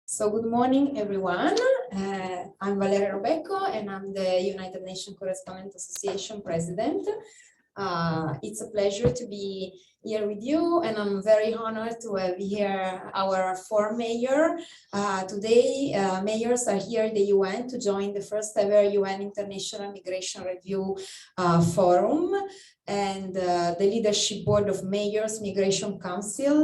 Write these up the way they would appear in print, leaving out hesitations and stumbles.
So good morning, everyone. I'm Valérie and I'm the United Nations Correspondents Association president. It's a pleasure to be here with you, and I'm very honored to have here our 4 mayors. Today, mayors are here at the UN to join the first ever UN International Migration Review Forum. And the Leadership Board of Mayors Migration Council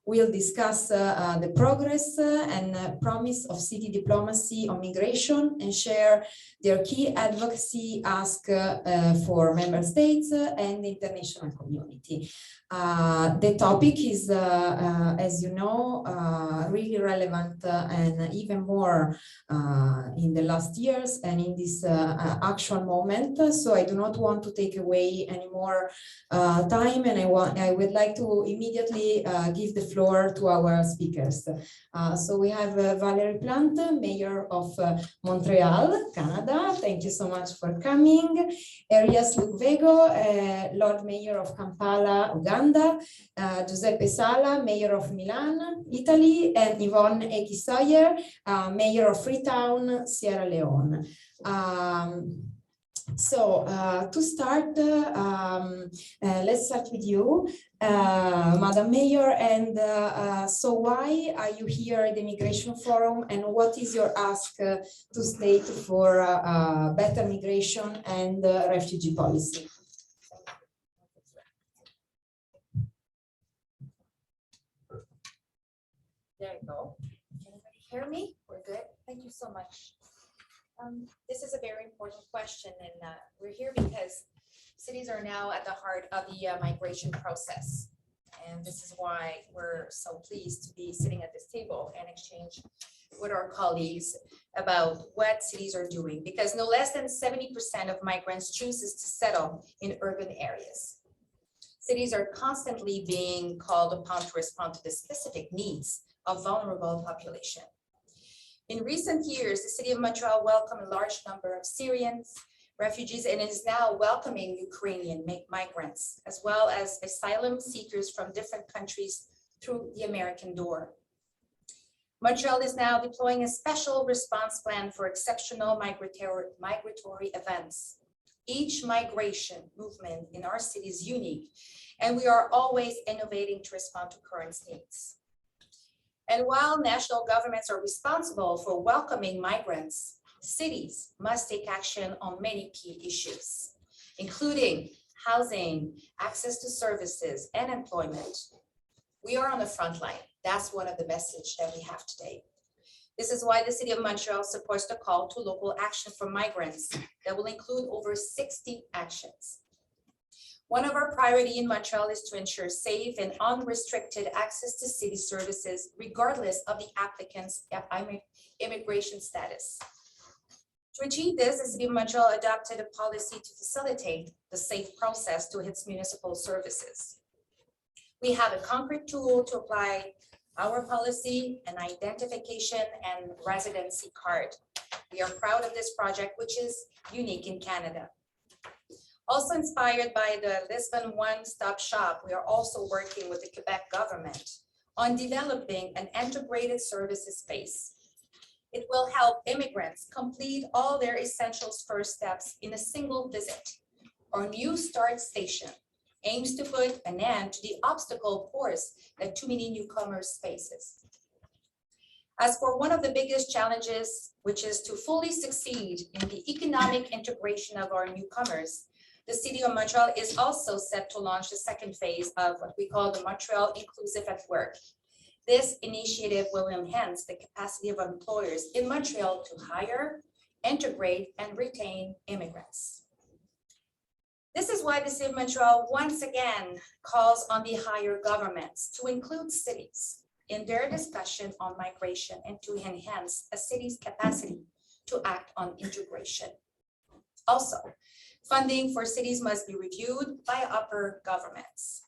will discuss the progress and promise of city diplomacy on migration and share their key advocacy ask for member states and the international community. The topic is, as you know, really relevant and even more in the last years and in this actual moment. So I do not want to take away any more time, and I would like to immediately give the floor to our speakers. So we have Valérie Plante, Mayor of Montreal, Canada. Thank you so much for coming. Erias Lukwago, Lord Mayor of Kampala, Uganda. Giuseppe Sala, Mayor of Milan, Italy, and Yvonne Aki-Sawyerr, Mayor of Freetown, Sierra Leone. To start, let's start with you, Madam Mayor, and so why are you here at the Migration Forum, and what is your ask to state for better migration and refugee policy? There you go. Can everybody hear me? We're good. Thank you so much. This is a very important question, and we're here because cities are now at the heart of the migration process. And this is why we're so pleased to be sitting at this table and exchange with our colleagues about what cities are doing, because no less than 70% of migrants chooses to settle in urban areas. Cities are constantly being called upon to respond to the specific needs of vulnerable population. In recent years, the city of Montreal welcomed a large number of Syrians, refugees, and is now welcoming Ukrainian migrants, as well as asylum seekers from different countries through the American door. Montreal is now deploying a special response plan for exceptional migratory events. Each migration movement in our city is unique, and we are always innovating to respond to current needs. And while national governments are responsible for welcoming migrants, cities must take action on many key issues, including housing, access to services, and employment. We are on the front line. That's one of the messages that we have today. This is why the City of Montreal supports the call to local action for migrants that will include over 60 actions. One of our priorities in Montreal is to ensure safe and unrestricted access to city services, regardless of the applicant's immigration status. To achieve this, the City of Montreal adopted a policy to facilitate the safe process to its municipal services. We have a concrete tool to apply our policy, an identification and residency card. We are proud of this project, which is unique in Canada. Also inspired by the Lisbon one-stop shop, we are also working with the Quebec government on developing an integrated services space. It will help immigrants complete all their essentials first steps in a single visit. Our new start station aims to put an end to the obstacle course that too many newcomers faces. As for one of the biggest challenges, which is to fully succeed in the economic integration of our newcomers, the City of Montreal is also set to launch the second phase of what we call the Montreal Inclusive at Work. This initiative will enhance the capacity of employers in Montreal to hire, integrate, and retain immigrants. This is why the City of Montreal once again calls on the higher governments to include cities in their discussion on migration and to enhance a city's capacity to act on integration. Also, funding for cities must be reviewed by upper governments.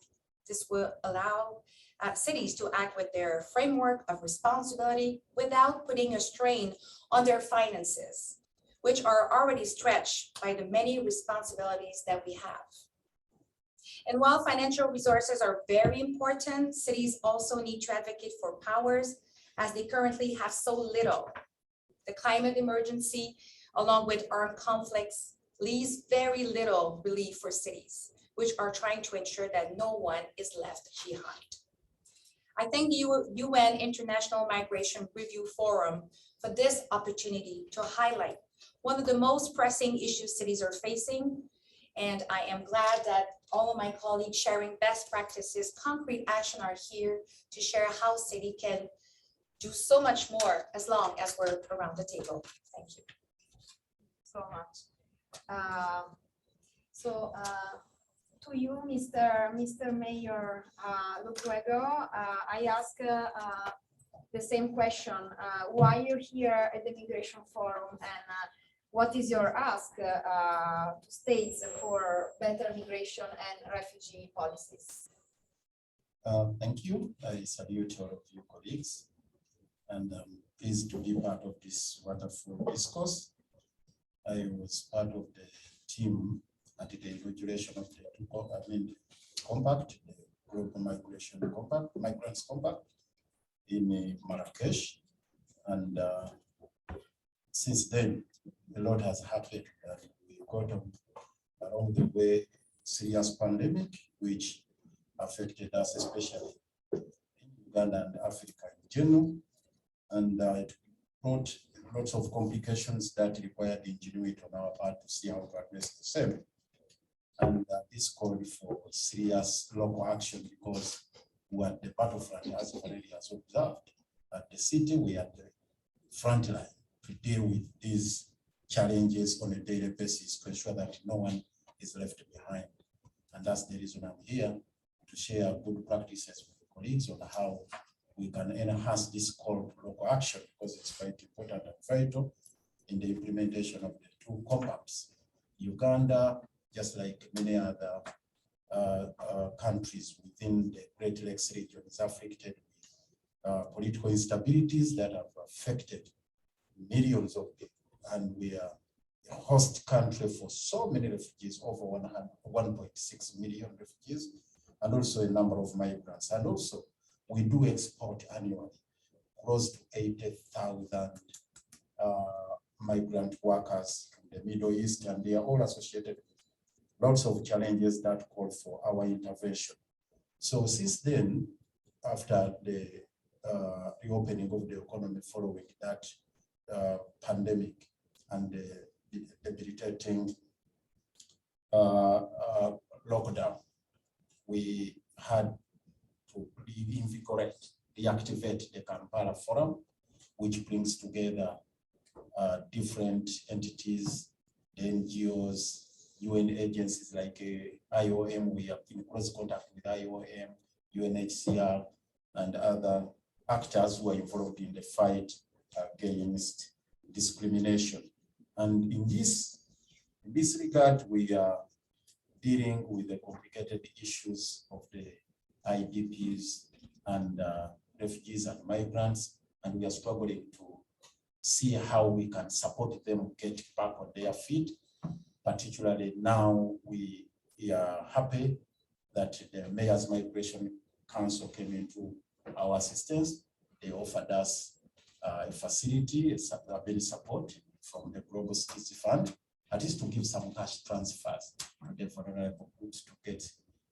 This will allow cities to act with their framework of responsibility without putting a strain on their finances, which are already stretched by the many responsibilities that we have. And while financial resources are very important, cities also need to advocate for powers as they currently have so little. The climate emergency, along with armed conflicts, leaves very little relief for cities, which are trying to ensure that no one is left behind. I thank the UN International Migration Review Forum for this opportunity to highlight one of the most pressing issues cities are facing. And I am glad that all of my colleagues sharing best practices, concrete action are here to share how city can do so much more as long as we're around the table. Thank you so much. To you, Mr. Mayor Lukwago, I ask the same question. Why you're here at the Migration Forum, and what is your ask to states for better migration and refugee policies? Thank you. I salute all of you colleagues, and I'm pleased to be part of this wonderful discourse. I was part of the team at the inauguration of the compact, the Global Migration Compact, Migrants Compact in Marrakesh. And since then, a lot has happened. We got along the way serious pandemic, which affected us, especially in Uganda and Africa in general. And it brought lots of complications that required ingenuity on our part to see how to address the same. And this called for serious local action because we are at the battlefront, as Valérie has observed. At the city, we are at the front line to deal with these challenges on a daily basis to ensure that no one is left behind. And that's the reason I'm here, to share good practices with the colleagues on how we can enhance this call to local action, because it's quite important and vital in the implementation of the two compacts. Uganda, just like many other countries within the Great Lakes region, is affected with political instabilities that have affected millions of people. And we are a host country for so many refugees, over 1.6 million refugees, and also a number of migrants. And also, we do export annually close to 80,000 migrant workers from the Middle East, and they are all associated with lots of challenges that call for our intervention. So since then, after the reopening of the economy following that pandemic and the debilitating lockdown, we had to reinvigorate, reactivate the Kampala Forum, which brings together different entities, NGOs, UN agencies like IOM. We have been in close contact with IOM, UNHCR, and other actors who are involved in the fight against discrimination. And in this regard, we are dealing with the complicated issues of the IDPs and refugees and migrants, and we are struggling to see how we can support them get back on their feet. Particularly now, we are happy that the Mayor's Migration Council came into our assistance. They offered us a facility, a very support from the Global Cities Fund, at least to give some cash transfers to the vulnerable groups to get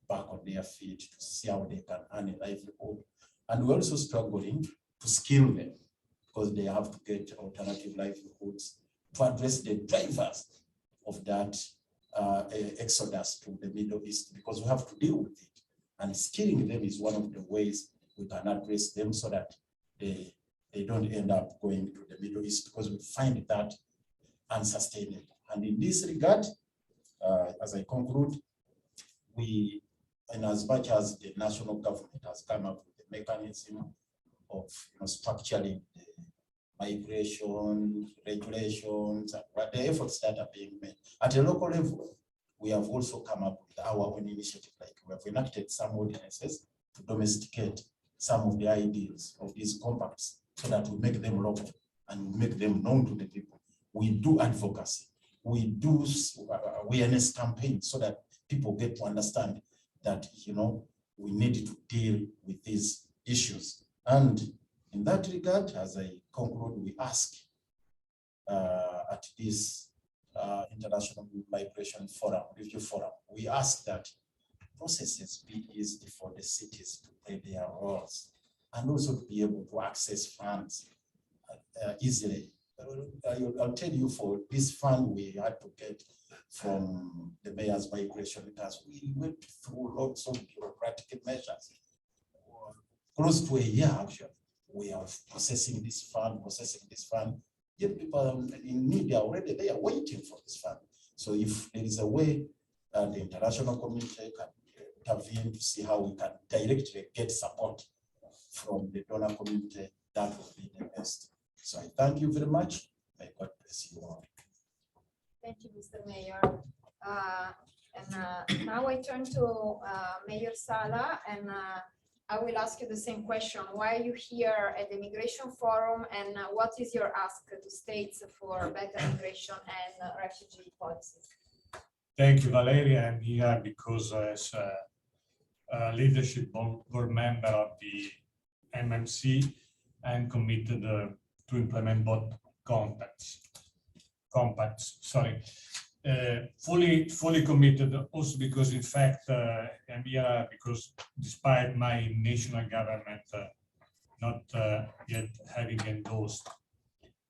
back on their feet, to see how they can earn a livelihood. And we're also struggling to skill them, because they have to get alternative livelihoods to address the drivers of that exodus to the Middle East, because we have to deal with it. And skilling them is one of the ways we can address them so that they don't end up going to the Middle East, because we find that unsustainable. And in this regard, as I conclude, we, in as much as the national government has come up with a mechanism of structuring the migration regulations, but the efforts that are being made at a local level, we have also come up with our own initiative. Like we have enacted some ordinances to domesticate some of the ideas of these compacts, so that we make them local and we make them known to the people. We do advocacy, we do awareness campaigns so that people get to understand that, we need to deal with these issues. And in that regard, as I conclude, we ask at this International Migration Forum, Review Forum, we ask that processes be easy for the cities to play their roles and also to be able to access funds easily. I'll tell you, for this fund we had to get from the mayor's migration task, we went through lots of bureaucratic measures. Close to a year, actually, we are processing this fund. Yet people in need are already there waiting for this fund. So if there is a way that the international community can intervene to see how we can directly get support from the donor community, that would be the best. So I thank you very much. May God bless you all. Thank you, Mr. Mayor. Now I turn to Mayor Sala, and I will ask you the same question. Why are you here at the Migration Forum, and what is your ask to states for better immigration and refugee policies? Thank you, Valérie. I'm here because as a leadership board member of the MMC, I'm committed to implement both compacts. Fully committed, also because in fact I'm here because despite my national government not yet having endorsed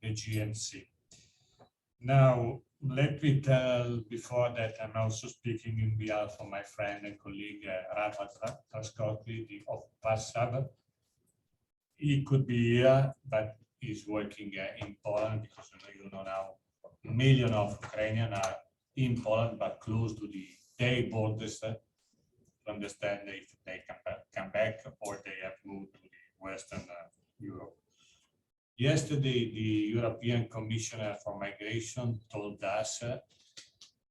the GMC. Now, let me tell before that I'm also speaking in behalf of my friend and colleague Rafa Trascotli of PASSAB. He could be here, but he's working in Poland because you know now millions of Ukrainians are in Poland, but close to their borders to understand if they can come back or they have moved to the Western Europe. Yesterday, the European Commissioner for Migration told us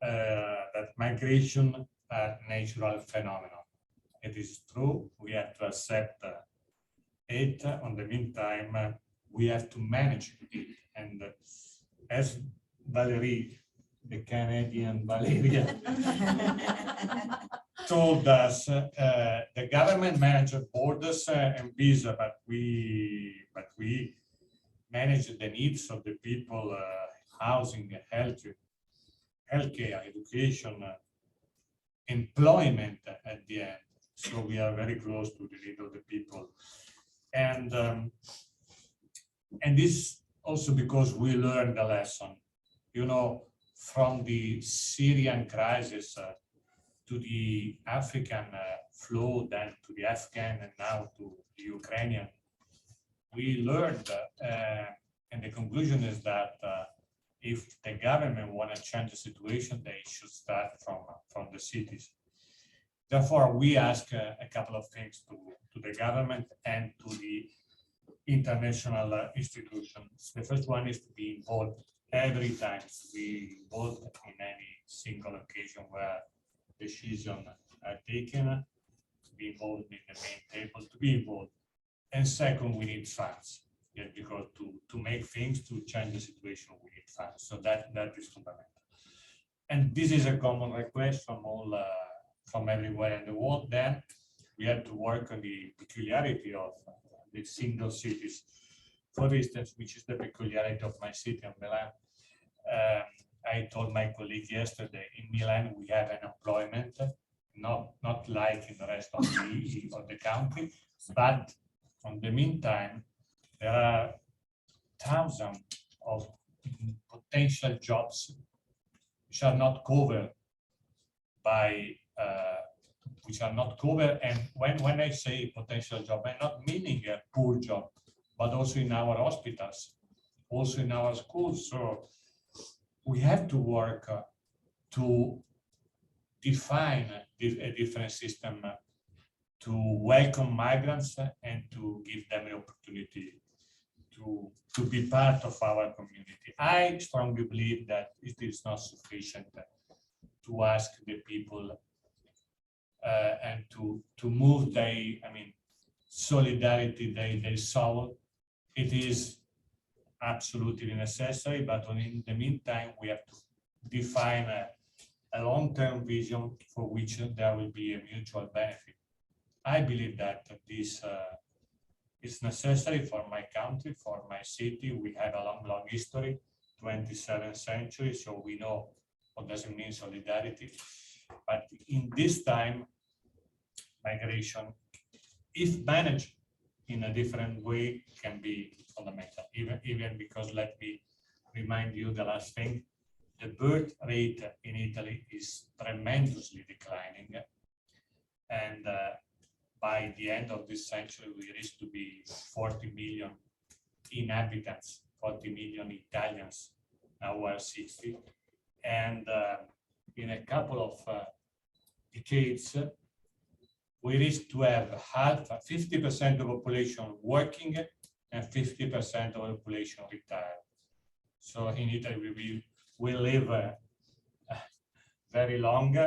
that migration are natural phenomenon. It is true, we have to accept it. In the meantime, we have to manage it. And as Valérie, the Canadian Valérie, told us, the government manages borders and visa, but we manage the needs of the people, housing, healthcare, education, employment at the end. So we are very close to the need of the people. And this also because we learned the lesson, from the Syrian crisis to the African flow, then to the Afghan, and now to the Ukrainian. We learned, and the conclusion is that if the government want to change the situation, they should start from the cities. Therefore, we ask a couple of things to the government and to the international institutions. The first one is to be involved every time, to be involved in any single occasion where decisions are taken, to be involved in the main table, to be involved. And second, we need funds, because to make things, to change the situation, we need funds. So that is fundamental. And this is a common request from everywhere in the world. Then we have to work on the peculiarity of the single cities. For instance, which is the peculiarity of my city of Milan. I told my colleague yesterday, in Milan we have an employment, not like in the rest of the country, but in the meantime, there are thousands of potential jobs which are not covered and when I say potential job, I'm not meaning a poor job, but also in our hospitals, also in our schools. So we have to work to define a different system to welcome migrants and to give them the opportunity to be part of our community. I strongly believe that it is not sufficient to ask the people and to move solidarity, their soul. It is absolutely necessary, but in the meantime, we have to define a long-term vision for which there will be a mutual benefit. I believe that this is necessary for my country, for my city. We have a long history, 27th century, so we know what does it mean solidarity. But in this time, migration, if managed in a different way, can be fundamental. Even because, let me remind you the last thing, the birth rate in Italy is tremendously declining. And by the end of this century, we reach to be 40 million inhabitants, 40 million Italians, now we're 60. And in a couple of decades, we reach to have 50% of the population working and 50% of the population retired. So in Italy, we live very long.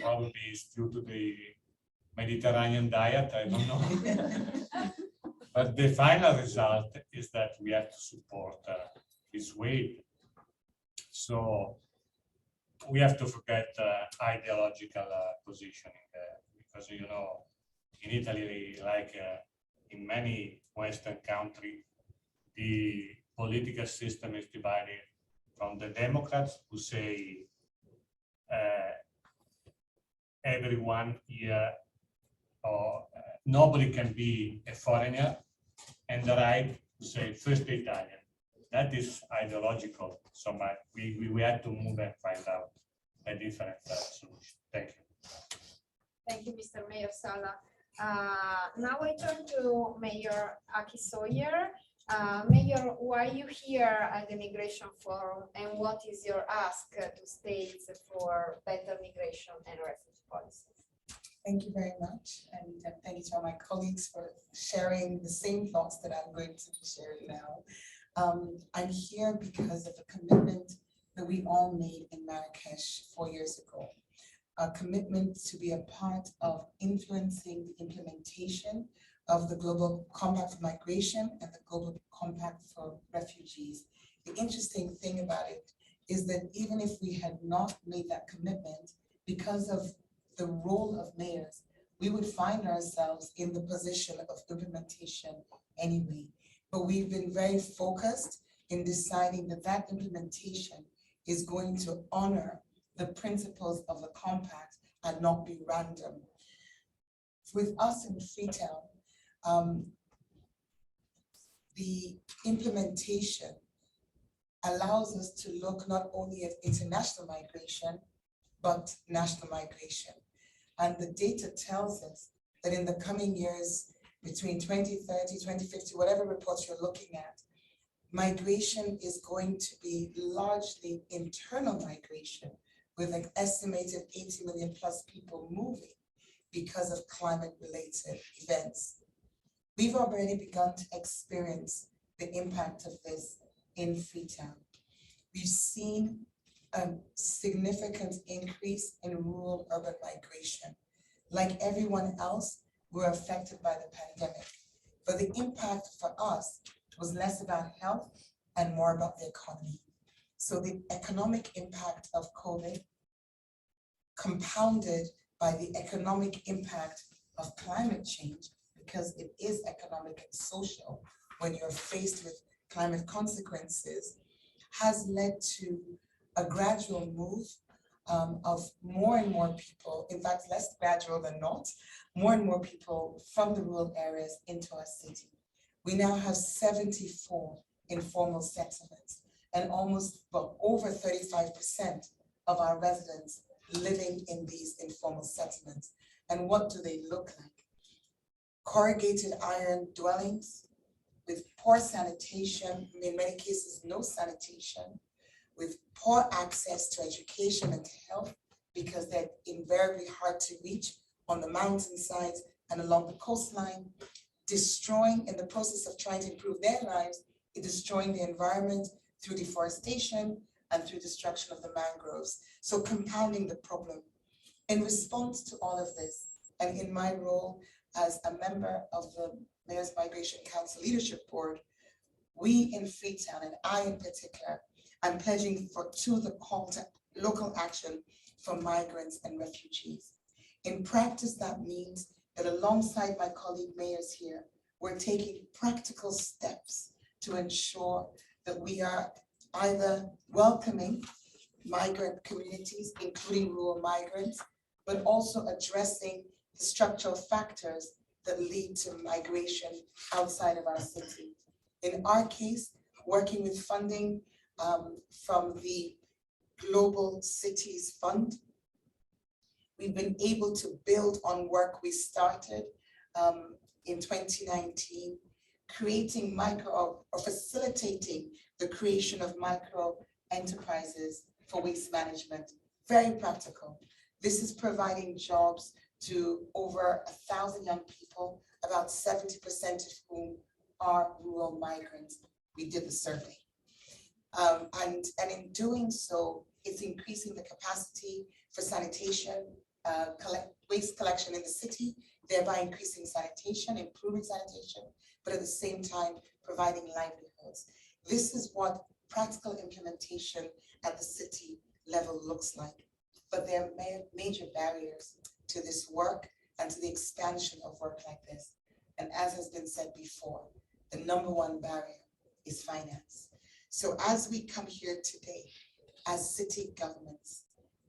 Probably it's due to the Mediterranean diet, I don't know. But the final result is that we have to support this wave. So we have to forget ideological positioning, because, you know, in Italy, like in many Western countries, the political system is divided from the Democrats, who say everyone here, or nobody can be a foreigner, and the right, who say first the Italian. That is ideological, so much. We have to move and find out a different solution. Thank you. Thank you, Mr. Mayor Sala. Now I turn to Mayor Aki-Sawyerr. Mayor, why are you here at the Migration Forum, and what is your ask to states for better migration and refugee policies? Thank you very much, and thank you to all my colleagues for sharing the same thoughts that I'm going to be sharing now. I'm here because of a commitment that we all made in Marrakesh 4 years ago. A commitment to be a part of influencing the implementation of the Global Compact for Migration and the Global Compact for Refugees. The interesting thing about it is that even if we had not made that commitment, because of the role of mayors, we would find ourselves in the position of implementation anyway. But we've been very focused in deciding that that implementation is going to honor the principles of the compact and not be random. With us in Freetown, the implementation allows us to look not only at international migration, but national migration. And the data tells us that in the coming years, between 2030, 2050, whatever reports you're looking at, migration is going to be largely internal migration, with an estimated 80 million plus people moving because of climate-related events. We've already begun to experience the impact of this in Freetown. We've seen a significant increase in rural-urban migration. Like everyone else, we're affected by the pandemic, but the impact for us was less about health and more about the economy. So the economic impact of COVID, compounded by the economic impact of climate change, because it is economic and social when you're faced with climate consequences, has led to a gradual move of more and more people, in fact, less gradual than not, more and more people from the rural areas into our city. We now have 74 informal settlements and almost, well, over 35% of our residents living in these informal settlements. And what do they look like? Corrugated iron dwellings with poor sanitation, in many cases no sanitation, with poor access to education and to health, because they're invariably hard to reach on the mountainsides and along the coastline, destroying, in the process of trying to improve their lives, destroying the environment through deforestation and through destruction of the mangroves. So compounding the problem. In response to all of this, and in my role as a member of the Mayor's Migration Council Leadership Board, we in Freetown, and I in particular, I'm pledging to the call to local action for migrants and refugees. In practice, that means that alongside my colleague mayors here, we're taking practical steps to ensure that we are either welcoming migrant communities, including rural migrants, but also addressing the structural factors that lead to migration outside of our city. In our case, working with funding from the Global Cities Fund, we've been able to build on work we started in 2019, creating or facilitating the creation of micro enterprises for waste management. Very practical. This is providing jobs to over 1,000 young people, about 70% of whom are rural migrants. We did the survey. And in doing so, it's increasing the capacity for sanitation, waste collection in the city, thereby increasing sanitation, improving sanitation, but at the same time, providing livelihoods. This is what practical implementation at the city level looks like. But there are major barriers to this work and to the expansion of work like this. And as has been said before, the number one barrier is finance. So as we come here today, as city governments,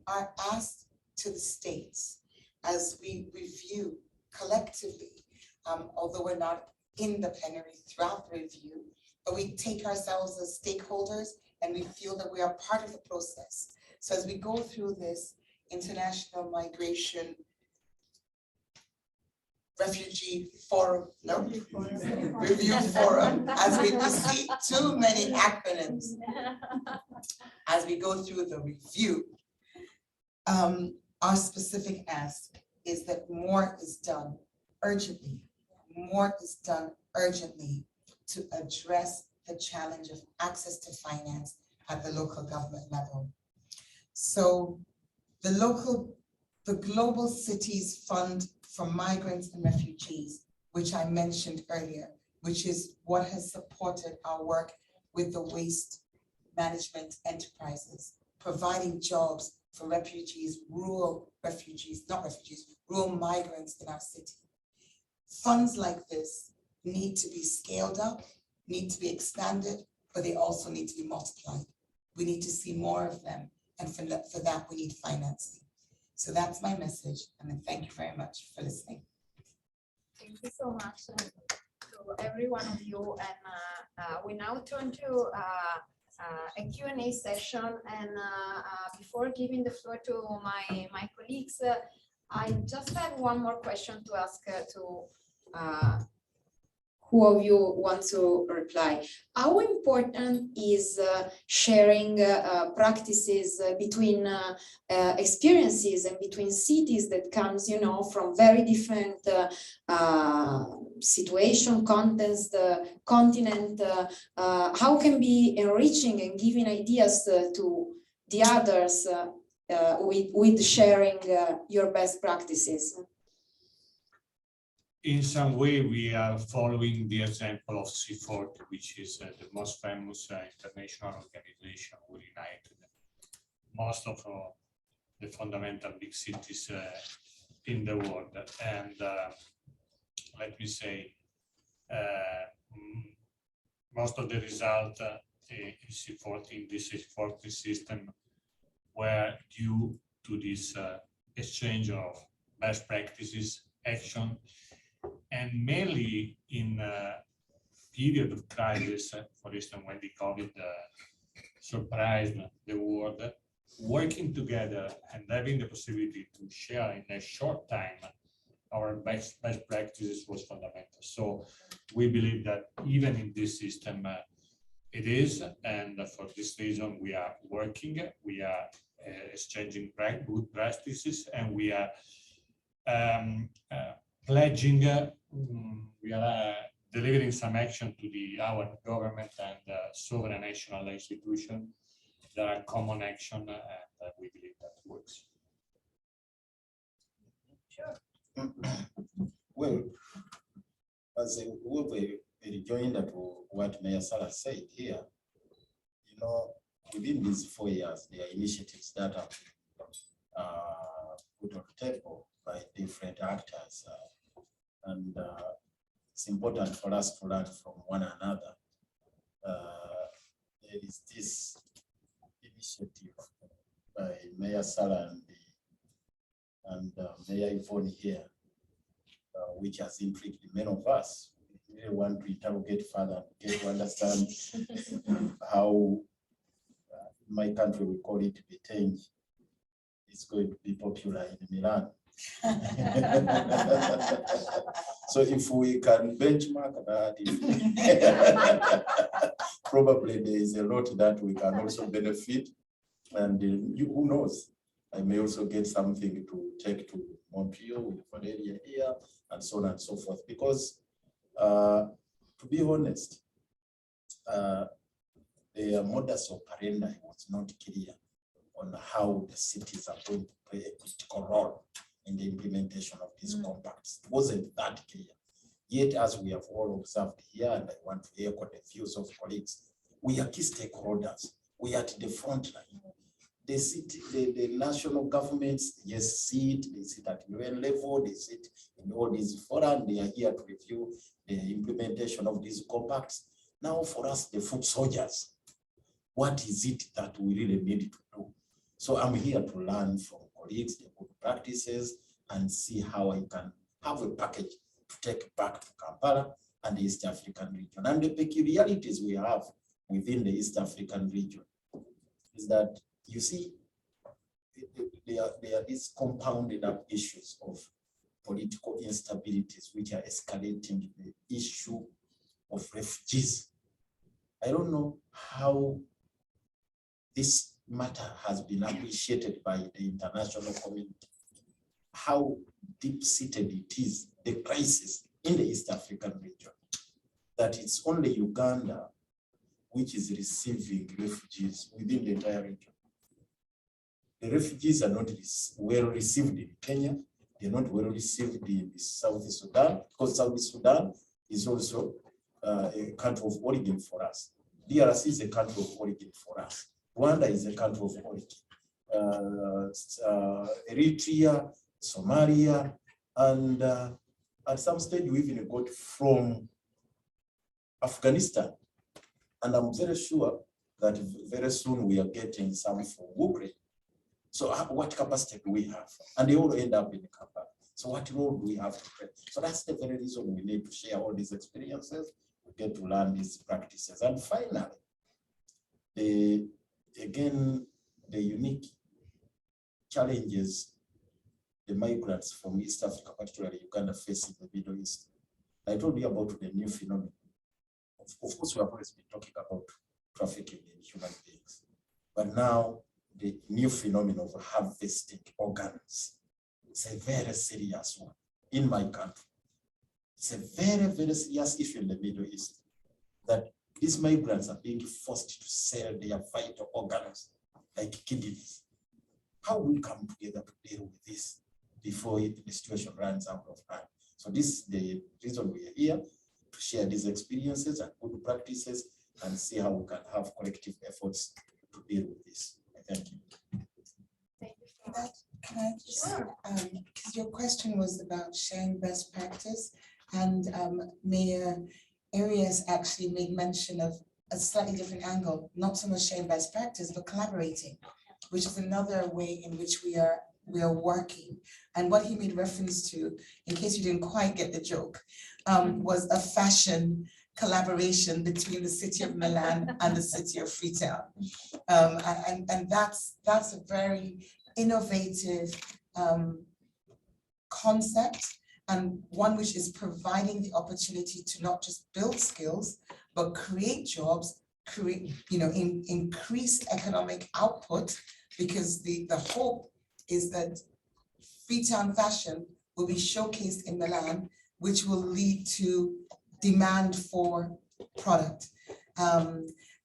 are asked to the states, as we review collectively, although we're not in the plenary throughout the review, but we take ourselves as stakeholders and we feel that we are part of the process. So as we go through this International Migration Refugee Forum, Review Forum, as we see too many acronyms, as we go through the review, our specific ask is that more is done urgently. More is done urgently to address the challenge of access to finance at the local government level. So the Global Cities Fund for Migrants and Refugees, which I mentioned earlier, which is what has supported our work with the waste management enterprises, providing jobs for refugees, rural migrants in our city. Funds like this need to be scaled up, need to be expanded, but they also need to be multiplied. We need to see more of them, and for that we need financing. So that's my message, and then thank you very much for listening. Thank you so much to every one of you, and we now turn to a Q&A session, and before giving the floor to my colleagues, I just have one more question to ask to who of you want to reply. How important is sharing practices between experiences and between cities that comes, you know, from very different situation, contents, continent? How can be enriching and giving ideas to the others with sharing your best practices? In some way, we are following the example of C40, which is the most famous international organization who united most of the fundamental big cities in the world. And let me say, most of the result in C40, in this C40 system, were due to this exchange of best practices, action, and mainly in a period of crisis, for instance, when the COVID surprised the world, working together and having the possibility to share in a short time our best practices was fundamental. So we believe that even in this system, it is, and for this reason, we are working, we are exchanging good practices, and we are pledging, we are delivering some action to our government and sovereign national institution. There are common action, and we believe that works. Sure. Well, as we will rejoin to what Mayor Sala said here, you know, within these 4 years, there are initiatives that have put on the table by different actors. And it's important for us to learn from one another. There is this initiative by Mayor Sala and Mayor Yvonne here, which has intrigued many of us. We really want to interrogate further, get to understand how in my country we call it Bitenge. It's going to be popular in Milan. So if we can benchmark that, probably there is a lot that we can also benefit. And who knows, I may also get something to take to Montreal with Valérie here and so on and so forth. Because to be honest, the modus operandi was not clear on how the cities are going to play a critical role in the implementation of these compacts. It wasn't that clear. Yet, as we have all observed here, and I want to echo the views of colleagues, we are key stakeholders. We are at the front line. The city, the national governments, yes, they sit at UN level, they sit in all these fora, they are here to review the implementation of these compacts. Now, for us, the foot soldiers, what is it that we really need to do? So I'm here to learn from colleagues, the good practices, and see how I can have a package to take back to Kampala and the East African region. And the peculiarities we have within the East African region is that, you see, there are these compounded up issues of political instabilities which are escalating the issue of refugees. I don't know how this matter has been appreciated by the international community, how deep-seated it is, the crisis in the East African region, that it's only Uganda which is receiving refugees within the entire region. The refugees are not well received in Kenya, they're not well received in South Sudan, because South Sudan is also a country of origin for us. DRC is a country of origin for us. Rwanda is a country of origin. Eritrea, Somalia, and at some stage we even got from Afghanistan. And I'm very sure that very soon we are getting some from Ukraine. So what capacity do we have? And they all end up in Kampala. So what role do we have to play? So that's the very reason we need to share all these experiences. We get to learn these practices. And finally, the unique challenges the migrants from East Africa, particularly Uganda, face in the Middle East. I told you about the new phenomenon. Of course, we have always been talking about trafficking in human beings, but now the new phenomenon of harvesting organs, it's a very serious one in my country. It's a very, very serious issue in the Middle East, that these migrants are being forced to sell their vital organs like kidneys. How will we come together to deal with this before the situation runs out of hand? So this is the reason we are here, to share these experiences and good practices and see how we can have collective efforts to deal with this. Thank you. Thank you so much. Can I just, because your question was about sharing best practice, and Mayor Erias actually made mention of a slightly different angle, not so much sharing best practice, but collaborating, which is another way in which we are working. And what he made reference to, in case you didn't quite get the joke, was a fashion collaboration between the city of Milan and the city of Freetown. And that's a very innovative concept, and one which is providing the opportunity to not just build skills, but create jobs, increase economic output, because the hope is that Freetown fashion will be showcased in Milan, which will lead to demand for product.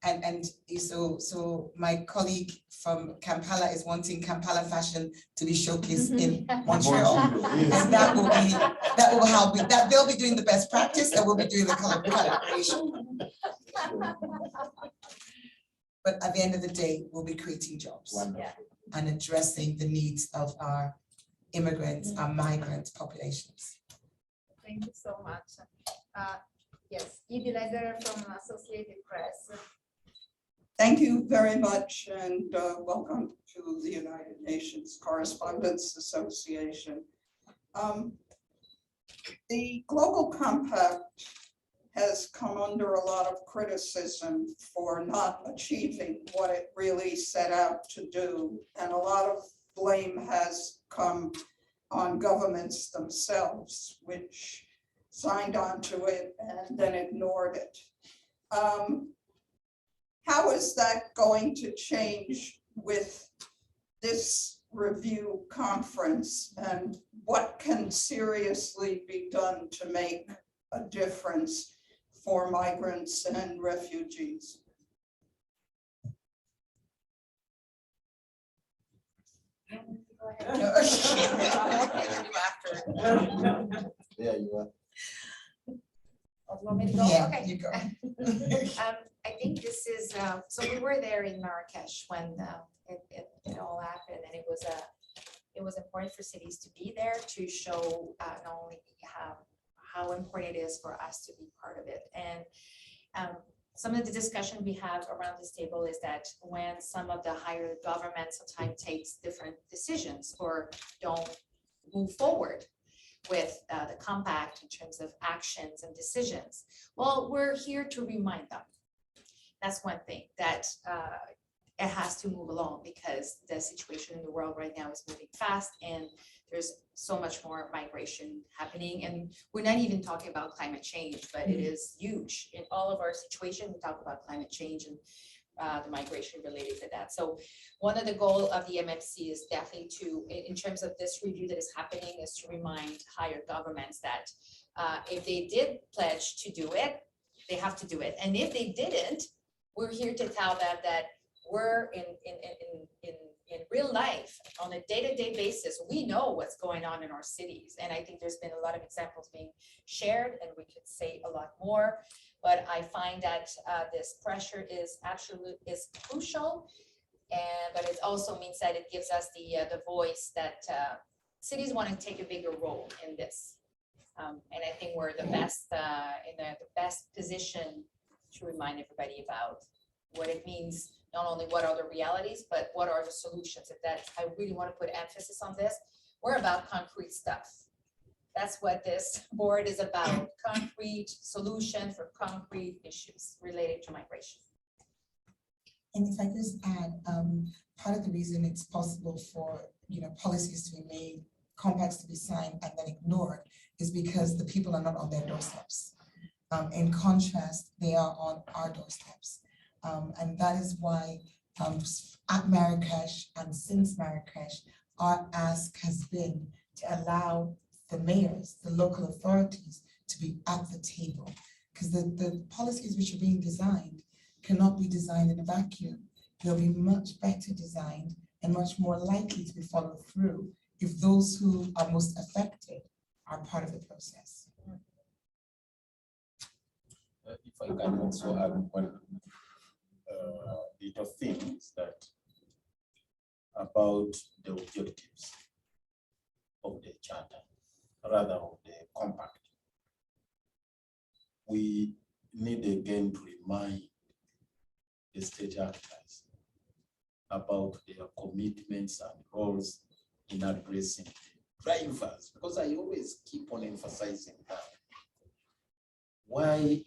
And so my colleague from Kampala is wanting Kampala fashion to be showcased in Montreal. And that will help with that. They'll be doing the best practice and we'll be doing the collaboration. But at the end of the day, we'll be creating jobs. Wonderful. and addressing the needs of our immigrants, our migrant populations. Thank you so much. Yes, Edie Leder from Associated Press. Thank you very much, and welcome to the United Nations Correspondents Association. The Global Compact has come under a lot of criticism for not achieving what it really set out to do, and a lot of blame has come on governments themselves, which signed on to it and then ignored it. How is that going to change with this review conference, and what can seriously be done to make a difference for migrants and refugees? Yeah, you are. Oh, you want me to go? Yeah, Okay. you go. I think this is, so we were there in Marrakesh when it all happened, and it was important for cities to be there to show not only how important it is for us to be part of it. And some of the discussion we have around this table is that when some of the higher governments sometimes takes different decisions or don't move forward with the compact in terms of actions and decisions, well, we're here to remind them. That's one thing, that it has to move along because the situation in the world right now is moving fast, and there's so much more migration happening. And we're not even talking about climate change, but it is huge. In all of our situation, we talk about climate change and the migration related to that. So one of the goals of the MMC is definitely to, in terms of this review that is happening, is to remind higher governments that if they did pledge to do it, they have to do it. And if they didn't, we're here to tell them that we're in real life, on a day-to-day basis, we know what's going on in our cities. And I think there's been a lot of examples being shared, and we could say a lot more. But I find that this pressure is crucial, but it also means that it gives us the voice that cities want to take a bigger role in this. And I think we're the best in the best position to remind everybody about what it means, not only what are the realities, but what are the solutions. If that, I really want to put emphasis on this. We're about concrete stuff. That's what this board is about, concrete solution for concrete issues related to migration. And if I just add, part of the reason it's possible for policies to be made, compacts to be signed and then ignored, is because the people are not on their doorsteps. In contrast, they are on our doorsteps. And that is why at Marrakesh and since Marrakesh, our ask has been to allow the mayors, the local authorities, to be at the table, because the policies which are being designed cannot be designed in a vacuum. They'll be much better designed and much more likely to be followed through if those who are most affected are part of the process. If I can also add one little things that about the objectives of the charter, rather of the compact. We need again to remind the state actors about their commitments and roles in addressing drivers, because I always keep on emphasizing that. Why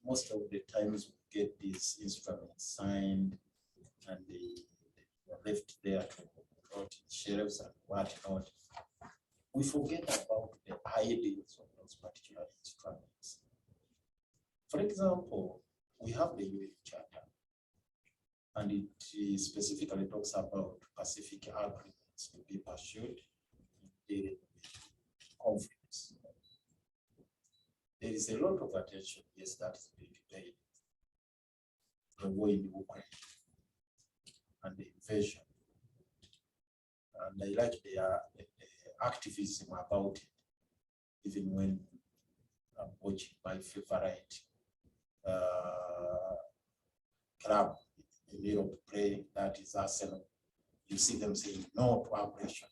most of the times we get these instruments signed and they are left there to rot in shelves and whatnot, we forget about the ideals of those particular instruments. For example, we have the UN Charter, and it specifically talks about Pacific agreements to be pursued in dealing with conflicts. There is a lot of attention, yes, that is being paid. The war in Ukraine and the invasion. And I like the activism about it, even when I'm watching my favorite club in Europe playing, that is Arsenal. you see them saying no to aggression,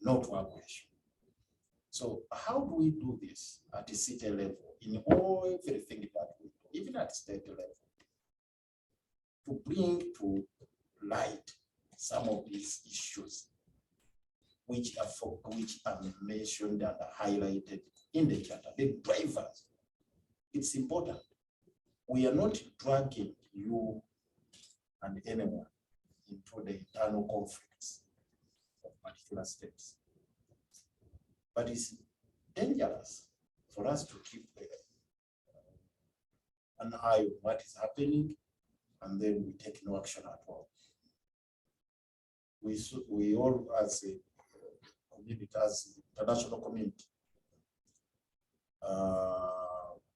no to aggression. So how do we do this at the city level in everything that we do, even at state level, to bring to light some of these issues which are mentioned and highlighted in the charter, the drivers. It's important. We are not dragging you and anyone into the internal conflicts of particular states. But it's dangerous for us to keep an eye on what is happening and then we take no action at all. We all as a community, as international community,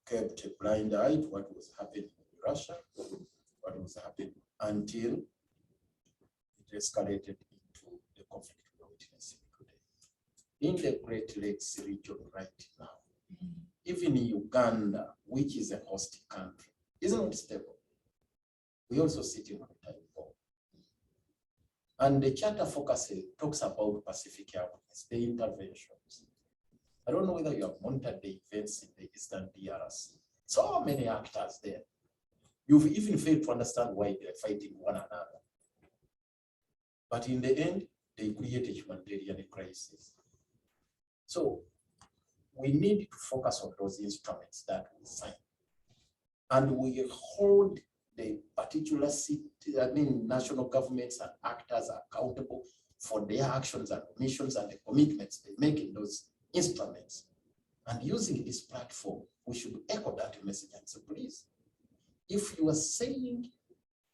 kept a blind eye to what was happening in Russia, what was happening until it escalated into the conflict we're witnessing today. In the Great Lakes region right now, even Uganda, which is a host country, is not stable. We also sitting on a time bomb. And the charter talks about Pacific awareness, the interventions. I don't know whether you have monitored the events in the Eastern DRC. So many actors there. You've even failed to understand why they're fighting one another. But in the end, they create a humanitarian crisis. So we need to focus on those instruments that we sign. And we hold the particular national governments and actors accountable for their actions and missions and the commitments they make in those instruments. And using this platform, we should echo that message and say, please, if you are saying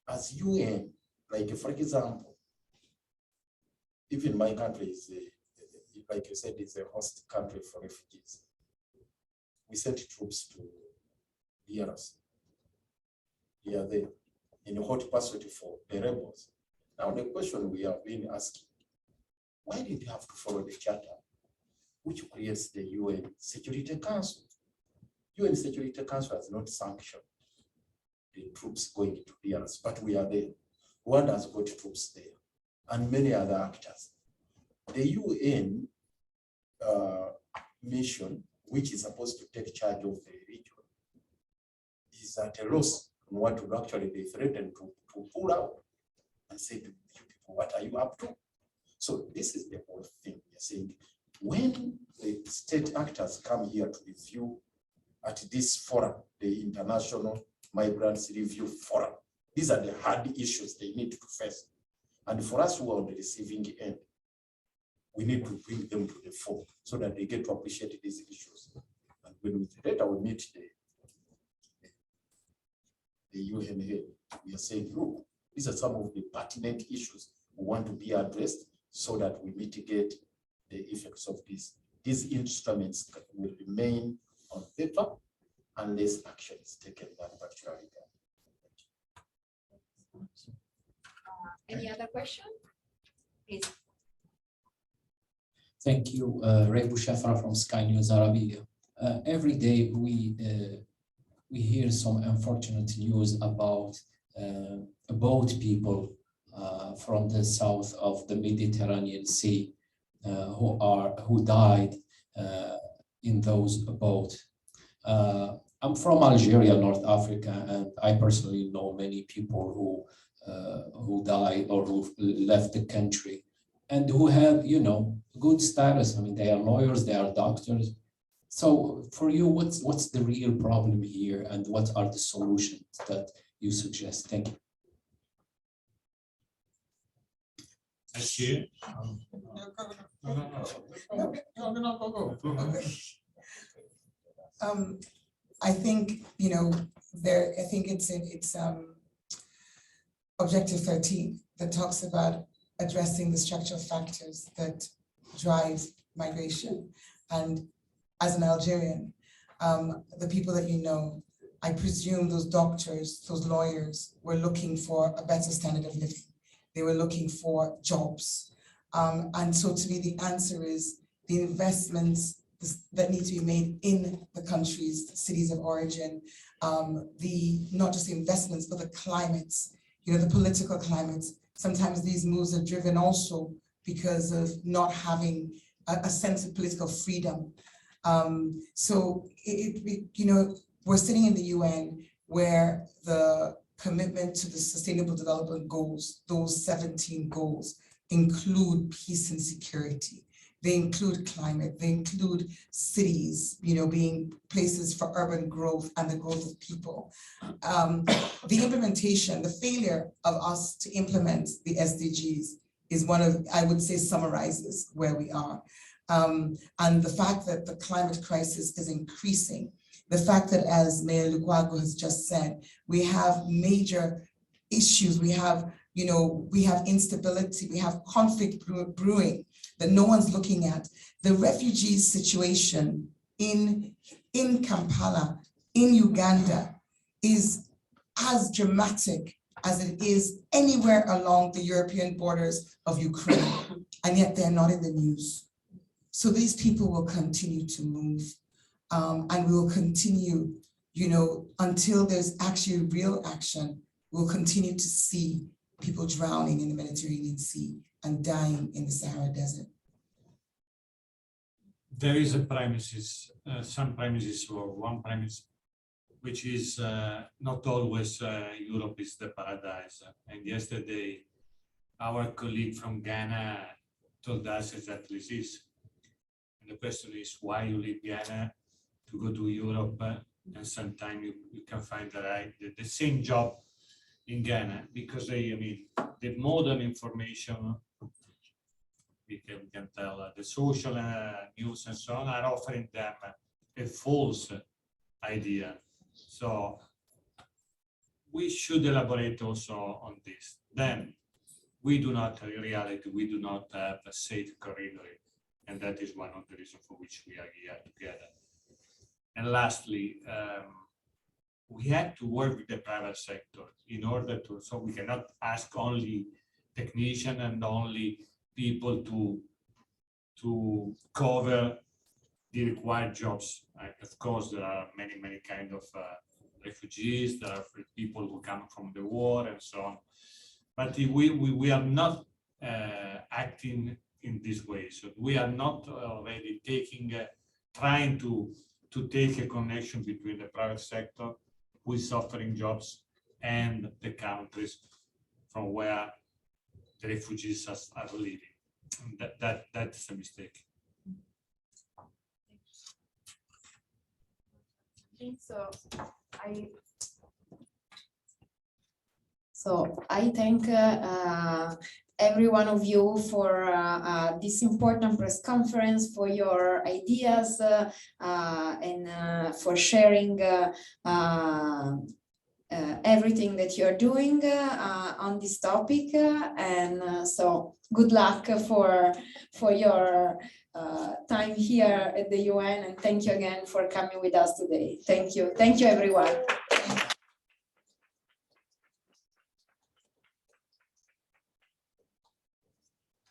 as UN, like for example, even my country is, like you said, is a host country for refugees. We sent troops to Erias. They are there in a hot pursuit for the rebels. Now the question we have been asking, why did you have to follow the charter, which creates the UN Security Council? UN Security Council has not sanctioned the troops going to Erias, but we are there. Rwanda has got troops there, and many other actors. The UN mission, which is supposed to take charge of the region, is at a loss on what would actually be threatened to pull out and say to you people, what are you up to? So this is the whole thing. We're saying when the state actors come here to review at this forum, the International Migrants Review Forum, these are the hard issues they need to face. And for us who are on the receiving end, we need to bring them to the fore so that they get to appreciate these issues. And when later we meet the UN head, we are saying, look, these are some of the pertinent issues we want to be addressed so that we mitigate the effects of this. These instruments will remain on paper unless action is taken in that particular regard. Any other question? Please. Thank you, Rebu Shafra from Sky News Arabia. Every day we hear some unfortunate news about boat people from the south of the Mediterranean Sea who died in those boats. I'm from Algeria, North Africa, and I personally know many people who died or who left the country and who have, good status. I mean, they are lawyers, they are doctors. So for you, what's the real problem here and what are the solutions that you suggest? Thank you. Thank you. I think, I think it's Objective 13 that talks about addressing the structural factors that drive migration. And as an Algerian, the people that you know, I presume those doctors, those lawyers were looking for a better standard of living. They were looking for jobs. And so to me, the answer is the investments that need to be made in the countries, cities of origin, not just the investments, but the climates, the political climates, sometimes these moves are driven also because of not having a sense of political freedom. So we're sitting in the UN where the commitment to the Sustainable Development Goals, those 17 goals, include peace and security. They include climate, they include cities, being places for urban growth and the growth of people. The implementation, the failure of us to implement the SDGs is one of, I would say, summarizes where we are. And the fact that the climate crisis is increasing, the fact that, as Mayor Lukwago has just said, we have major issues, we have instability, we have conflict brewing that no one's looking at. The refugee situation in Kampala, in Uganda, is as dramatic as it is anywhere along the European borders of Ukraine, and yet they're not in the news. So these people will continue to move, and we will continue, until there's actually real action, we'll continue to see people drowning in the Mediterranean Sea and dying in the Sahara Desert. There is a premises, some premises, or one premise, which is not always Europe is the paradise. And yesterday, our colleague from Ghana told us exactly this. And the question is, why you leave Ghana to go to Europe, and sometimes you can find the same job in Ghana, because the modern information, we can tell the social news and so on are offering them a false idea. So we should elaborate also on this. Then we do not, in reality, we do not have a safe corridor. And that is one of the reasons for which we are here together. And lastly, we have to work with the private sector in order to, so we cannot ask only technicians and only people to cover the required jobs. Of course, there are many kind of refugees, there are people who come from the war and so on. But we are not acting in this way. So we are not already trying to take a connection between the private sector who is offering jobs and the countries from where the refugees are living. That's a mistake. So I thank every one of you for this important press conference, for your ideas and for sharing everything that you're doing on this topic. And so good luck for your time here at the UN, and thank you again for coming with us today. Thank you everyone.